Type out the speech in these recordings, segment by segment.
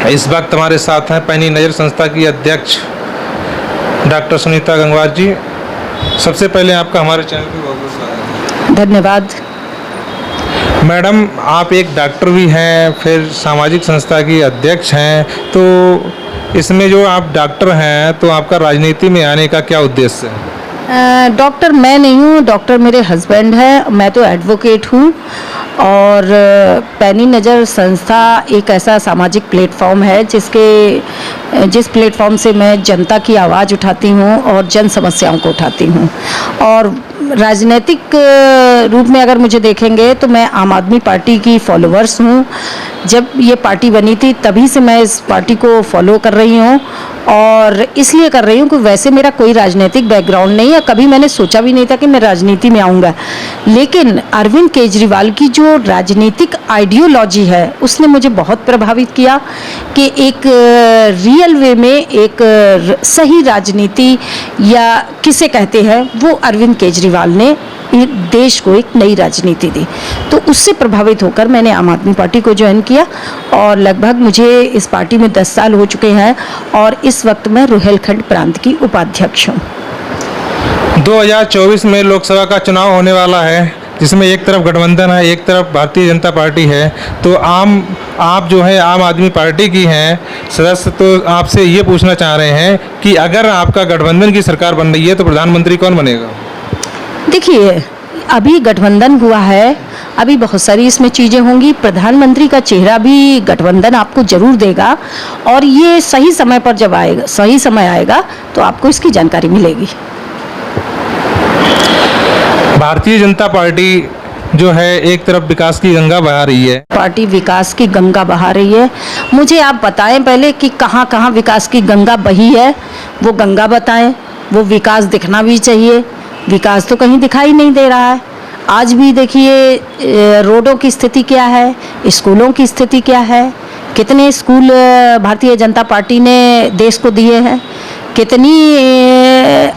इस वक्त हमारे साथ हैं पैनी नज़र संस्था की अध्यक्ष डॉक्टर सुनीता गंगवार जी। सबसे पहले आपका हमारे चैनल पे बहुत बहुत स्वागत है। धन्यवाद। मैडम, आप एक डॉक्टर भी हैं, फिर सामाजिक संस्था की अध्यक्ष हैं, तो इसमें जो आप डॉक्टर हैं तो आपका राजनीति में आने का क्या उद्देश्य है? डॉक्टर मैं नहीं हूँ, डॉक्टर मेरे हस्बैंड हैं। मैं तो एडवोकेट हूँ और पैनी नज़र संस्था एक ऐसा सामाजिक प्लेटफॉर्म है जिस प्लेटफॉर्म से मैं जनता की आवाज़ उठाती हूँ और जन समस्याओं को उठाती हूँ। और राजनीतिक रूप में अगर मुझे देखेंगे तो मैं आम आदमी पार्टी की फॉलोअर्स हूँ। जब ये पार्टी बनी थी तभी से मैं इस पार्टी को फॉलो कर रही हूँ और इसलिए कर रही हूँ कि वैसे मेरा कोई राजनीतिक बैकग्राउंड नहीं है, कभी मैंने सोचा भी नहीं था कि मैं राजनीति में आऊँगा। लेकिन अरविंद केजरीवाल की जो राजनीतिक आइडियोलॉजी है उसने मुझे बहुत प्रभावित किया कि एक रियल वे में एक सही राजनीति या किसे कहते हैं वो अरविंद केजरीवाल ने देश को एक नई राजनीति दी। तो उससे प्रभावित होकर मैंने आम आदमी पार्टी को ज्वाइन किया और लगभग मुझे इस पार्टी में 10 साल हो चुके हैं और इस वक्त मैं रुहेलखंड प्रांत की उपाध्यक्ष हूँ। 2024 में लोकसभा का चुनाव होने वाला है, जिसमें एक तरफ गठबंधन है, एक तरफ भारतीय जनता पार्टी है। तो आप जो है आम आदमी पार्टी की हैं सदस्य, तो आपसे ये पूछना चाह रहे हैं कि अगर आपका गठबंधन की सरकार बन रही है तो प्रधानमंत्री कौन बनेगा? देखिए, अभी गठबंधन हुआ है, अभी बहुत सारी इसमें चीज़ें होंगी। प्रधानमंत्री का चेहरा भी गठबंधन आपको जरूर देगा और ये सही समय पर जब आएगा, सही समय आएगा तो आपको इसकी जानकारी मिलेगी। भारतीय जनता पार्टी जो है एक तरफ विकास की गंगा बहा रही है। पार्टी विकास की गंगा बहा रही है। मुझे आप बताएं पहले कि कहाँ कहाँ विकास की गंगा बही है, वो गंगा बताएं। वो विकास दिखना भी चाहिए, विकास तो कहीं दिखाई नहीं दे रहा है। आज भी देखिए रोडों की स्थिति क्या है, स्कूलों की स्थिति क्या है, कितने स्कूल भारतीय जनता पार्टी ने देश को दिए हैं, कितनी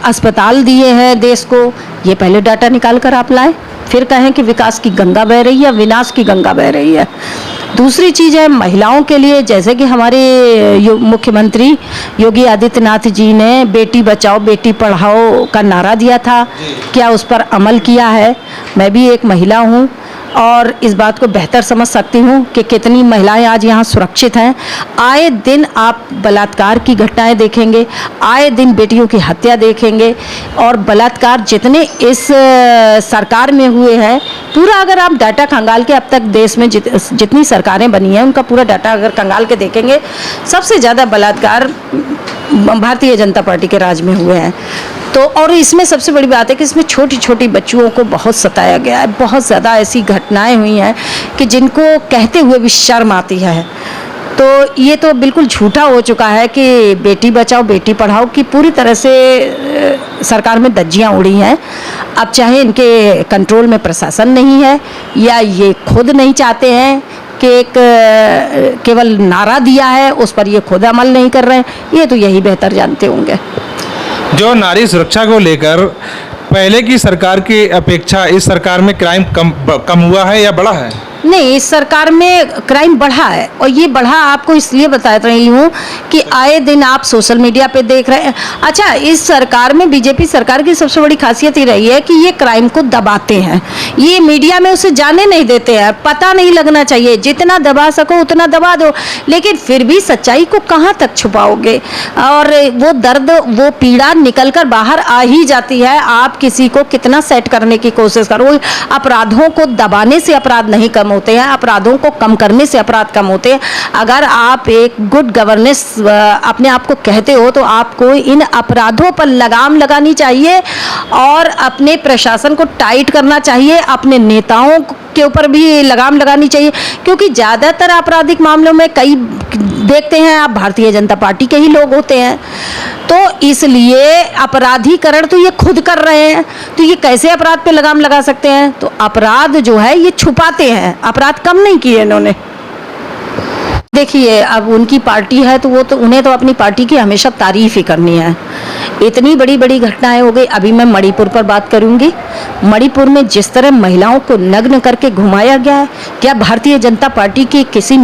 अस्पताल दिए हैं देश को। ये पहले डाटा निकाल कर आप लाएं, फिर कहें कि विकास की गंगा बह रही है, विनाश की गंगा बह रही है। दूसरी चीज़ है महिलाओं के लिए, जैसे कि हमारे मुख्यमंत्री योगी आदित्यनाथ जी ने बेटी बचाओ बेटी पढ़ाओ का नारा दिया था, क्या उस पर अमल किया है? मैं भी एक महिला हूँ और इस बात को बेहतर समझ सकती हूँ कि कितनी महिलाएं आज यहाँ सुरक्षित हैं। आए दिन आप बलात्कार की घटनाएं देखेंगे, आए दिन बेटियों की हत्या देखेंगे और बलात्कार जितने इस सरकार में हुए हैं, पूरा अगर आप डाटा खंगाल के अब तक देश में जितनी सरकारें बनी हैं उनका पूरा डाटा अगर खंगाल के देखेंगे, सबसे ज़्यादा बलात्कार भारतीय जनता पार्टी के राज में हुए हैं। तो और इसमें सबसे बड़ी बात है कि इसमें छोटी छोटी बच्चियों को बहुत सताया गया है। बहुत ज़्यादा ऐसी घटनाएं हुई हैं कि जिनको कहते हुए भी शर्म आती है। तो ये तो बिल्कुल झूठा हो चुका है कि बेटी बचाओ बेटी पढ़ाओ की पूरी तरह से सरकार में धज्जियाँ उड़ी हैं। अब चाहे इनके कंट्रोल में प्रशासन नहीं है या ये खुद नहीं चाहते हैं कि एक केवल नारा दिया है उस पर ये खुद अमल नहीं कर रहे हैं, ये तो यही बेहतर जानते होंगे। जो नारी सुरक्षा को लेकर पहले की सरकार की अपेक्षा इस सरकार में क्राइम कम हुआ है या बढ़ा है? नहीं, इस सरकार में क्राइम बढ़ा है और ये बढ़ा आपको इसलिए बता रही हूँ कि आए दिन आप सोशल मीडिया पे देख रहे हैं। अच्छा, इस सरकार में बीजेपी सरकार की सबसे बड़ी खासियत ये रही है कि ये क्राइम को दबाते हैं, ये मीडिया में उसे जाने नहीं देते हैं, पता नहीं लगना चाहिए, जितना दबा सको उतना दबा दो, लेकिन फिर भी सच्चाई को कहाँ तक छुपाओगे और वो दर्द वो पीड़ा निकल कर बाहर आ ही जाती है। आप किसी को कितना सेट करने की कोशिश करो, अपराधों को दबाने से अपराध नहीं कम होते हैं, अपराधों को कम करने से अपराध कम होते हैं। अगर आप एक गुड गवर्नेंस अपने आप को कहते हो तो आपको इन अपराधों पर लगाम लगानी चाहिए और अपने प्रशासन को टाइट करना चाहिए, अपने नेताओं के ऊपर भी लगाम लगानी चाहिए, क्योंकि ज़्यादातर आपराधिक मामलों में कई देखते हैं आप भारतीय जनता पार्टी के ही लोग होते हैं। तो इसलिए अपराधीकरण तो ये खुद कर रहे हैं, तो ये कैसे अपराध पे लगाम लगा सकते हैं? तो अपराध जो है ये छुपाते हैं, अपराध कम नहीं किए इन्होंने। देखिए, अब उनकी पार्टी है तो वो तो उन्हें तो अपनी पार्टी की हमेशा तारीफ ही करनी है। इतनी बड़ी बड़ी घटनाएं हो गई। अभी मैं मणिपुर पर बात करूंगी। मणिपुर में जिस तरह महिलाओं को नग्न करके घुमाया गया है, क्या भारतीय जनता पार्टी की किसी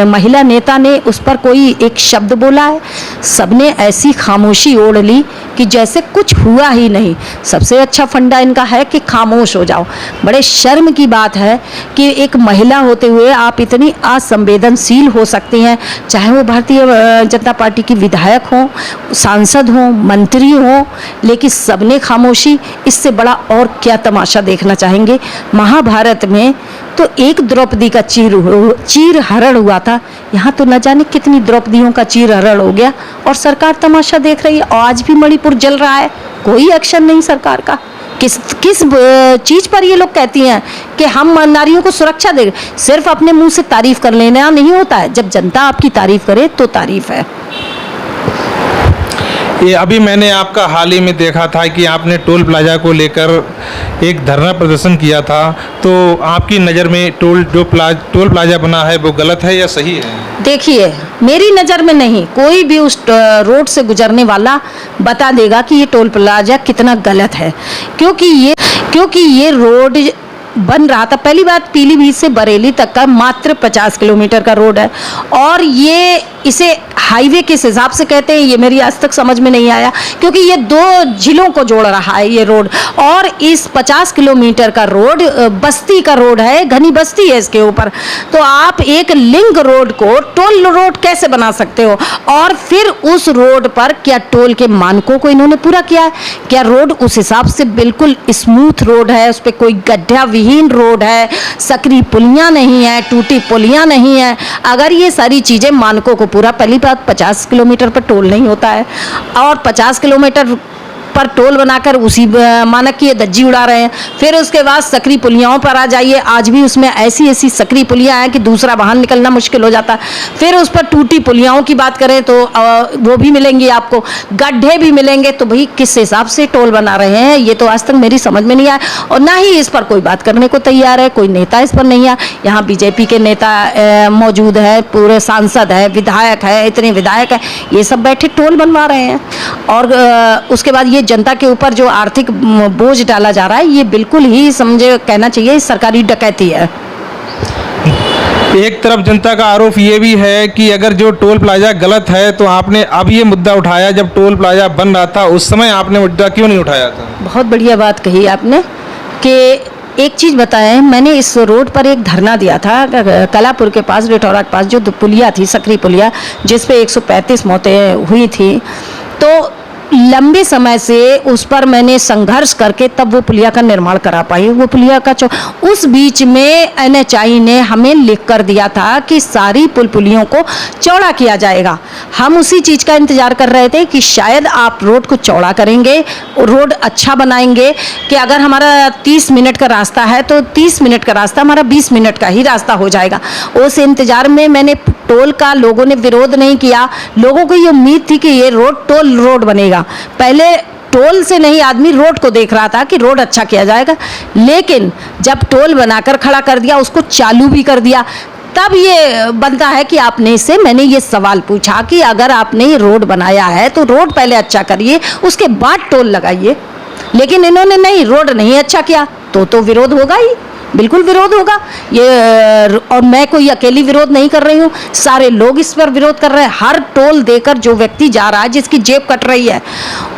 महिला नेता ने उस पर कोई एक शब्द बोला है? सबने ऐसी खामोशी ओढ़ ली कि जैसे कुछ हुआ ही नहीं। सबसे अच्छा फंडा इनका है कि खामोश हो जाओ। बड़े शर्म की बात है कि एक महिला होते हुए आप इतनी असंवेदनशील हो सकती हैं, चाहे वो भारतीय जनता पार्टी की विधायक हों, सांसद हों, मंत्री हो, लेकिन सबने खामोशी। इससे बड़ा और क्या तमाशा देखना चाहेंगे? महाभारत में तो एक द्रौपदी का चीर हरण हुआ था, यहाँ तो न जाने कितनी द्रौपदियों का चीर हरण हो गया और सरकार तमाशा देख रही है। और आज भी मणिपुर जल रहा है, कोई एक्शन नहीं सरकार का। किस चीज़ पर ये लोग कहती हैं कि हम नारियों को सुरक्षा दें? सिर्फ अपने मुंह से तारीफ कर लेना नहीं होता है, जब जनता आपकी तारीफ करे तो तारीफ है। ये अभी मैंने आपका हाल ही में देखा था कि आपने टोल प्लाजा को लेकर एक धरना प्रदर्शन किया था, तो आपकी नज़र में टोल प्लाजा बना है वो गलत है या सही है? देखिए, मेरी नज़र में नहीं, कोई भी उस रोड से गुजरने वाला बता देगा कि ये टोल प्लाजा कितना गलत है, क्योंकि ये रोड बन रहा था। पहली बात, पीलीभीत से बरेली तक का मात्र 50 किलोमीटर का रोड है और ये इसे हाईवे किस हिसाब से कहते हैं ये मेरी आज तक समझ में नहीं आया, क्योंकि ये 2 जिलों को जोड़ रहा है ये रोड। और इस 50 किलोमीटर का रोड बस्ती का रोड है, घनी बस्ती है इसके ऊपर। तो आप एक लिंक रोड को टोल रोड कैसे बना सकते हो? और फिर उस रोड पर क्या टोल के मानकों को इन्होंने पूरा किया है? क्या रोड उस हिसाब से बिल्कुल स्मूथ रोड है, उस पर कोई गड्ढा विहीन रोड है, सकरी पुलियाँ नहीं है, टूटी पुलियाँ नहीं है? अगर ये सारी चीज़ें मानकों को पूरा, पहली बात 50 किलोमीटर पर टोल नहीं होता है और 50 किलोमीटर पर टोल बनाकर उसी मानक की धज्जी उड़ा रहे हैं। फिर उसके बाद सकरी पुलियाओं पर आ जाइए, आज भी उसमें ऐसी ऐसी सकरी पुलियाँ हैं कि दूसरा वाहन निकलना मुश्किल हो जाता है। फिर उस पर टूटी पुलियाओं की बात करें तो वो भी मिलेंगी आपको, गड्ढे भी मिलेंगे। तो भाई किस हिसाब से टोल बना रहे हैं, ये तो आज तक मेरी समझ में नहीं आया और ना ही इस पर कोई बात करने को तैयार है। कोई नेता इस पर नहीं है। यहाँ बीजेपी के नेता मौजूद है, पूरे सांसद है, विधायक है, इतने विधायक हैं, ये सब बैठे टोल बनवा रहे हैं। और उसके बाद ये जनता के ऊपर जो आर्थिक बोझ डाला जा रहा है, ये बिल्कुल ही समझे कहना चाहिए सरकारी डकैती है। एक तरफ जनता का आरोप ये भी है कि अगर जो टोल प्लाजा गलत है तो आपने अब ये मुद्दा उठाया, जब टोल प्लाजा बन रहा था उस समय आपने मुद्दा क्यों नहीं उठाया था? बहुत बढ़िया बात कही आपने कि एक चीज़ बताएं, मैंने इस रोड पर एक धरना दिया था कलापुर के पास, रिटौरा के पास, जो पुलिया थी, सकरी पुलिया, जिस पे 135 मौतें हुई थी। तो लंबे समय से उस पर मैंने संघर्ष करके तब वो पुलिया का निर्माण करा पाई। वो पुलिया का उस बीच में NHAI ने हमें लिख कर दिया था कि सारी पुलियों को चौड़ा किया जाएगा। हम उसी चीज़ का इंतज़ार कर रहे थे कि शायद आप रोड को चौड़ा करेंगे, रोड अच्छा बनाएंगे कि अगर हमारा 30 मिनट का रास्ता है तो 30 मिनट का रास्ता हमारा 20 मिनट का ही रास्ता हो जाएगा। उस इंतज़ार में मैंने टोल का, लोगों ने विरोध नहीं किया। लोगों को ये उम्मीद थी कि ये रोड टोल रोड बनेगा। पहले टोल से नहीं, आदमी रोड को देख रहा था कि रोड अच्छा किया जाएगा, लेकिन जब टोल बनाकर खड़ा कर दिया, उसको चालू भी कर दिया, तब ये बनता है कि मैंने ये सवाल पूछा कि अगर आपने रोड बनाया है तो रोड पहले अच्छा करिए, उसके बाद टोल लगाइए। लेकिन इन्होंने नहीं, रोड नहीं अच्छा किया तो विरोध होगा ही, बिल्कुल विरोध होगा ये। और मैं कोई अकेली विरोध नहीं कर रही हूँ, सारे लोग इस पर विरोध कर रहे हैं। हर टोल देकर जो व्यक्ति जा रहा है, जिसकी जेब कट रही है,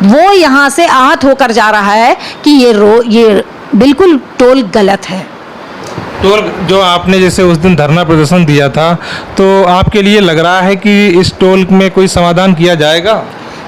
वो यहाँ से आहत होकर जा रहा है कि ये बिल्कुल टोल गलत है। टोल जो आपने जैसे उस दिन धरना प्रदर्शन दिया था, तो आपके लिए लग रहा है कि इस टोल में कोई समाधान किया जाएगा?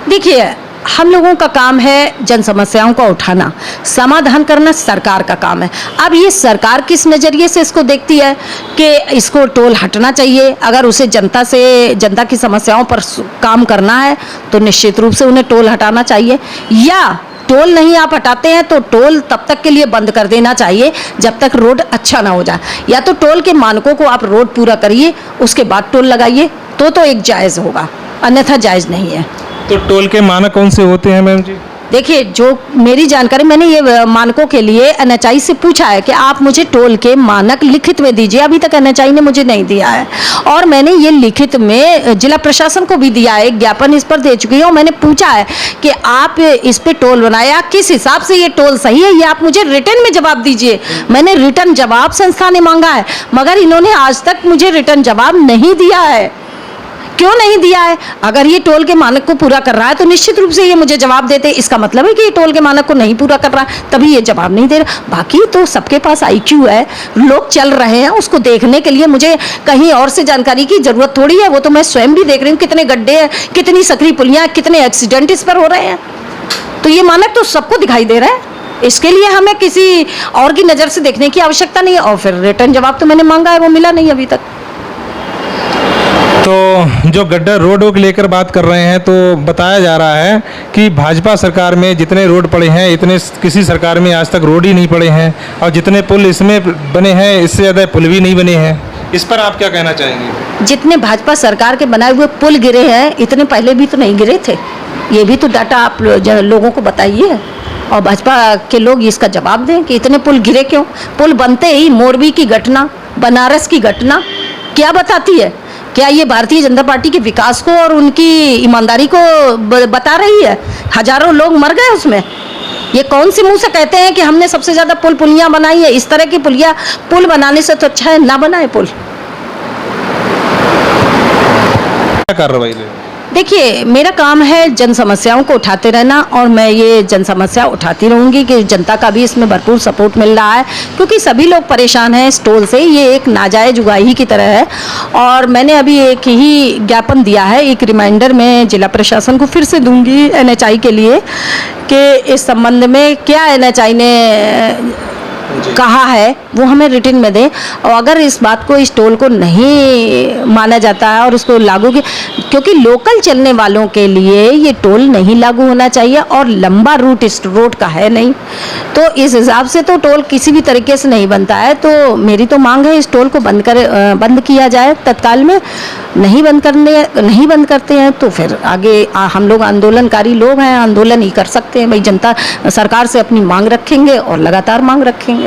देखिए, हम लोगों का काम है जन समस्याओं को उठाना, समाधान करना सरकार का काम है। अब ये सरकार किस नज़रिए से इसको देखती है कि इसको टोल हटना चाहिए, अगर उसे जनता की समस्याओं पर काम करना है तो निश्चित रूप से उन्हें टोल हटाना चाहिए। या टोल नहीं आप हटाते हैं तो टोल तब तक के लिए बंद कर देना चाहिए जब तक रोड अच्छा ना हो जाए। या तो टोल के मानकों को आप रोड पूरा करिए, उसके बाद टोल लगाइए, तो एक जायज़ होगा, अन्यथा जायज़ नहीं है। तो टोल के मानक कौन से होते हैं मैम जी? देखिए, जो मेरी जानकारी, मैंने ये मानकों के लिए एनएचआई से पूछा है कि आप मुझे टोल के मानक लिखित में दीजिए। अभी तक एनएचआई ने मुझे नहीं दिया है और मैंने ये लिखित में जिला प्रशासन को भी दिया है, एक ज्ञापन इस पर दे चुकी हूँ। मैंने पूछा है कि आप इस पे टोल बनाया, किस हिसाब से ये टोल सही है, ये आप मुझे रिटर्न में जवाब दीजिए। मैंने रिटर्न जवाब संस्था ने मांगा है, मगर इन्होंने आज तक मुझे रिटर्न जवाब नहीं दिया है। क्यों नहीं दिया है? अगर ये टोल के मानक को पूरा कर रहा है तो निश्चित रूप से ये मुझे जवाब देते। इसका मतलब है कि ये टोल के मानक को नहीं पूरा कर रहा है, तभी ये जवाब नहीं दे रहा। बाकी तो सबके पास आईक्यू है, लोग चल रहे हैं, उसको देखने के लिए मुझे कहीं और से जानकारी की जरूरत थोड़ी है। वो तो मैं स्वयं भी देख रही हूँ, कितने गड्ढे हैं, कितनी सकरी पुलियाँ, कितने एक्सीडेंट इस पर हो रहे हैं। तो ये मानक तो सबको दिखाई दे रहा है, इसके लिए हमें किसी और की नज़र से देखने की आवश्यकता नहीं है। और फिर रिटर्न जवाब तो मैंने मांगा है, वो मिला नहीं अभी तक। तो जो गड्ढा रोडों को लेकर बात कर रहे हैं, तो बताया जा रहा है कि भाजपा सरकार में जितने रोड पड़े हैं, इतने किसी सरकार में आज तक रोड ही नहीं पड़े हैं, और जितने पुल इसमें बने हैं इससे ज़्यादा पुल भी नहीं बने हैं। इस पर आप क्या कहना चाहेंगे? जितने भाजपा सरकार के बनाए हुए पुल गिरे हैं, इतने पहले भी तो नहीं गिरे थे। ये भी तो डाटा आप लोगों को बताइए और भाजपा के लोग इसका जवाब दें कि इतने पुल गिरे क्यों। पुल बनते ही मोरबी की घटना, बनारस की घटना क्या बताती है? क्या ये भारतीय जनता पार्टी के विकास को और उनकी ईमानदारी को बता रही है? हजारों लोग मर गए उसमें। ये कौन सी मुंह से कहते हैं कि हमने सबसे ज़्यादा पुलियाँ बनाई है? इस तरह की पुल बनाने से तो अच्छा है ना बनाए पुल। क्या कार्रवाई ले? देखिए, मेरा काम है जन समस्याओं को उठाते रहना और मैं ये जन समस्या उठाती रहूँगी कि जनता का भी इसमें भरपूर सपोर्ट मिल रहा है, क्योंकि सभी लोग परेशान हैं इस टोल से। ये एक नाजायज उगाही की तरह है और मैंने अभी एक ही ज्ञापन दिया है, एक रिमाइंडर मैं जिला प्रशासन को फिर से दूंगी एनएचआई के लिए कि इस संबंध में क्या एनएचआई ने कहा है वो हमें रिटर्न में दें। और अगर इस बात को, इस टोल को नहीं माना जाता है और उसको लागू, क्योंकि लोकल चलने वालों के लिए ये टोल नहीं लागू होना चाहिए और लंबा रूट इस रोड का है नहीं, तो इस हिसाब से तो टोल किसी भी तरीके से नहीं बनता है। तो मेरी तो मांग है इस टोल को बंद किया जाए तत्काल में। नहीं बंद करते हैं तो फिर आगे हम लोग आंदोलनकारी लोग हैं, आंदोलन ही कर सकते हैं। भाई जनता सरकार से अपनी मांग रखेंगे और लगातार मांग रखेंगे।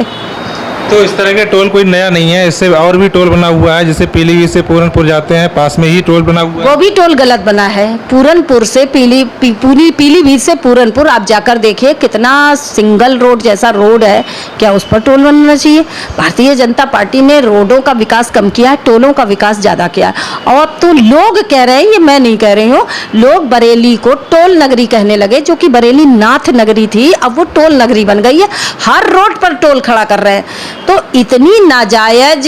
तो इस तरह के टोल कोई नया नहीं है, इससे और भी टोल बना हुआ है, जैसे पीलीभीत से पूरनपुर जाते हैं, पास में ही टोल बना हुआ है। वो भी टोल गलत बना है। पूरनपुर से पीलीभीत से पूरनपुर आप जाकर देखिए, कितना सिंगल रोड जैसा रोड है, क्या उस पर टोल बनना चाहिए? भारतीय जनता पार्टी ने रोडों का विकास कम किया है, टोलों का विकास ज़्यादा किया है। और तो लोग कह रहे हैं, ये मैं नहीं कह रही हूँ, लोग बरेली को टोल नगरी कहने लगे, जो कि बरेली नाथ नगरी थी, अब वो टोल नगरी बन गई है। हर रोड पर टोल खड़ा कर रहे हैं। तो इतनी नाजायज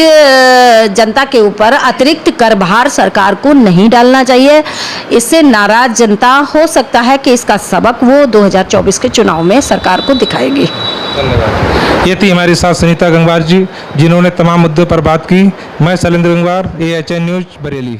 जनता के ऊपर अतिरिक्त कर भार सरकार को नहीं डालना चाहिए। इससे नाराज जनता हो सकता है कि इसका सबक वो 2024 के चुनाव में सरकार को दिखाएगी। धन्यवाद। ये थी हमारे साथ सुनीता गंगवार जी, जिन्होंने तमाम मुद्दों पर बात की। मैं शैलेंद्र गंगवार, AHN न्यूज़ बरेली।